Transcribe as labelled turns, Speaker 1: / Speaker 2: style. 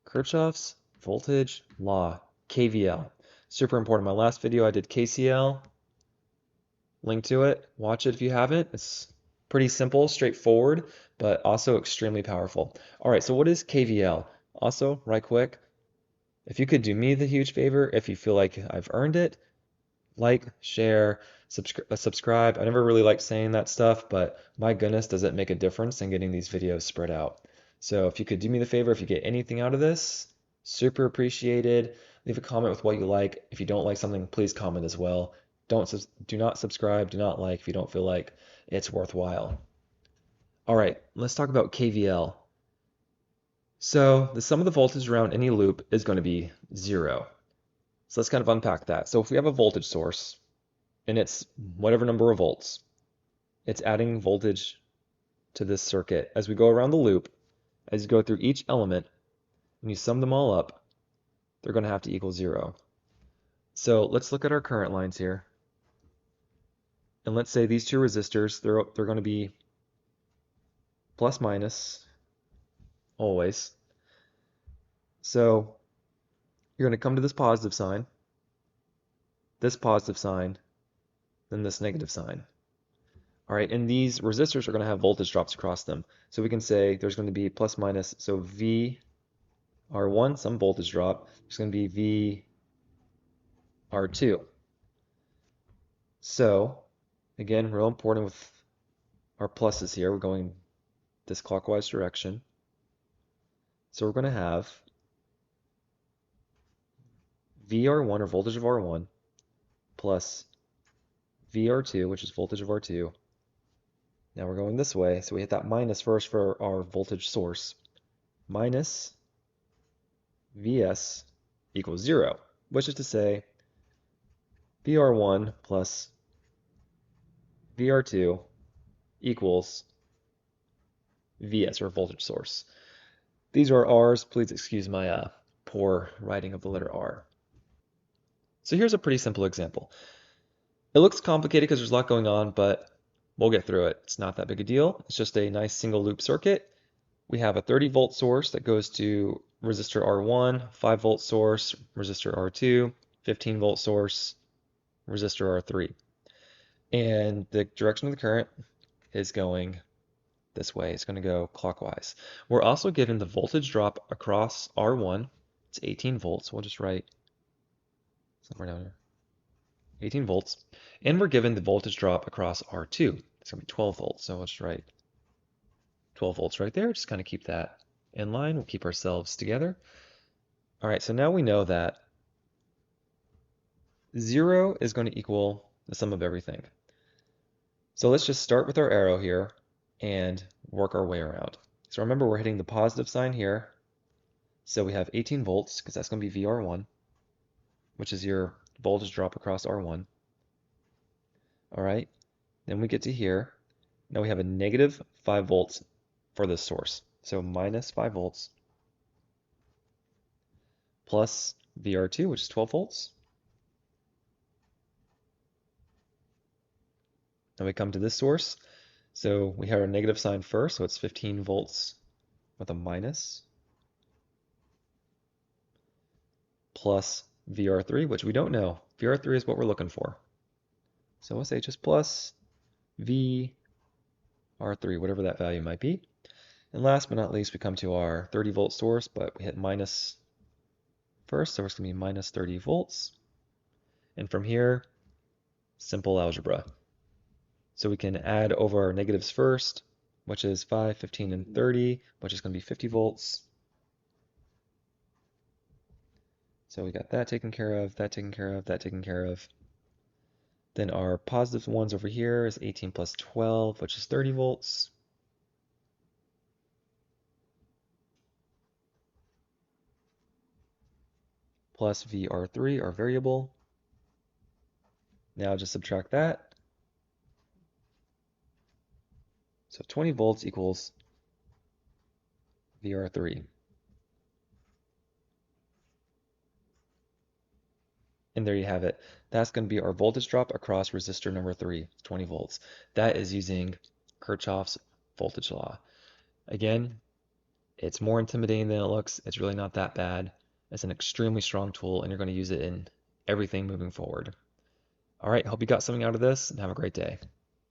Speaker 1: Kirchoff's voltage law, KVL. Super important. My last video I did KCL. Link to it. Watch it if you haven't. It's pretty simple, straightforward, but also extremely powerful. All right, so what is KVL? Also, right quick, if you could do me the huge favor, if you feel like I've earned it, like, share, subscribe. I never really like saying that stuff, but my goodness, does it make a difference in getting these videos spread out. So if you could do me the favor, if you get anything out of this, super appreciated. Leave a comment with what you like. If you don't like something, please comment as well. Do not subscribe, do not like if you don't feel like it's worthwhile. All right, let's talk about KVL. So the sum of the voltage around any loop is going to be 0. So let's kind of unpack that. So if we have a voltage source, and it's whatever number of volts, it's adding voltage to this circuit. As we go around the loop, as you go through each element, and you sum them all up, they're going to have to equal 0. So let's look at our current lines here. And let's say these two resistors, they're going to be plus minus always. So you're going to come to this positive sign, then this negative sign. All right, and these resistors are going to have voltage drops across them. So we can say there's going to be plus minus, so VR1, some voltage drop. There's going to be VR2. So, again, real important with our pluses here. We're going this clockwise direction. So we're going to have VR1, or voltage of R1, plus VR2, which is voltage of R2. Now we're going this way, so we hit that minus first for our voltage source. Minus Vs equals 0, which is to say VR1 plus VR2 equals Vs, or voltage source. These are R's. Please excuse my poor writing of the letter R. So here's a pretty simple example. It looks complicated because there's a lot going on, but we'll get through it. It's not that big a deal. It's just a nice single loop circuit. We have a 30-volt source that goes to resistor R1, 5-volt source, resistor R2, 15-volt source, resistor R3. And the direction of the current is going this way. It's going to go clockwise. We're also given the voltage drop across R1. It's 18 volts. We'll just write somewhere down here. 18 volts. And we're given the voltage drop across R2. It's going to be 12 volts. So let's write 12 volts right there. Just kind of keep that in line. We'll keep ourselves together. All right, so now we know that 0 is going to equal the sum of everything. So let's just start with our arrow here and work our way around. So remember, we're hitting the positive sign here. So we have 18 volts, because that's going to be VR1, which is your voltage drop across R1. All right, then we get to here. Now we have a negative 5 volts for this source. So minus 5 volts plus VR2, which is 12 volts. Now we come to this source. So we have our negative sign first, so it's 15 volts with a minus, plus VR3, which we don't know. VR3 is what we're looking for. So we'll say just plus VR3, whatever that value might be. And last but not least, we come to our 30-volt source, but we hit minus first, so it's going to be minus 30 volts. And from here, simple algebra. So we can add over our negatives first, which is 5, 15, and 30, which is going to be 50 volts. So we got that taken care of, that taken care of, that taken care of. Then our positive ones over here is 18 plus 12, which is 30 volts. Plus VR3, our variable. Now just subtract that. So 20 volts equals VR3. And there you have it. That's going to be our voltage drop across resistor number 3, 20 volts. That is using Kirchoff's voltage law. Again, It's more intimidating than it looks. It's really not that bad. It's an extremely strong tool, and you're going to use it in everything moving forward. All right, hope you got something out of this, and have a great day.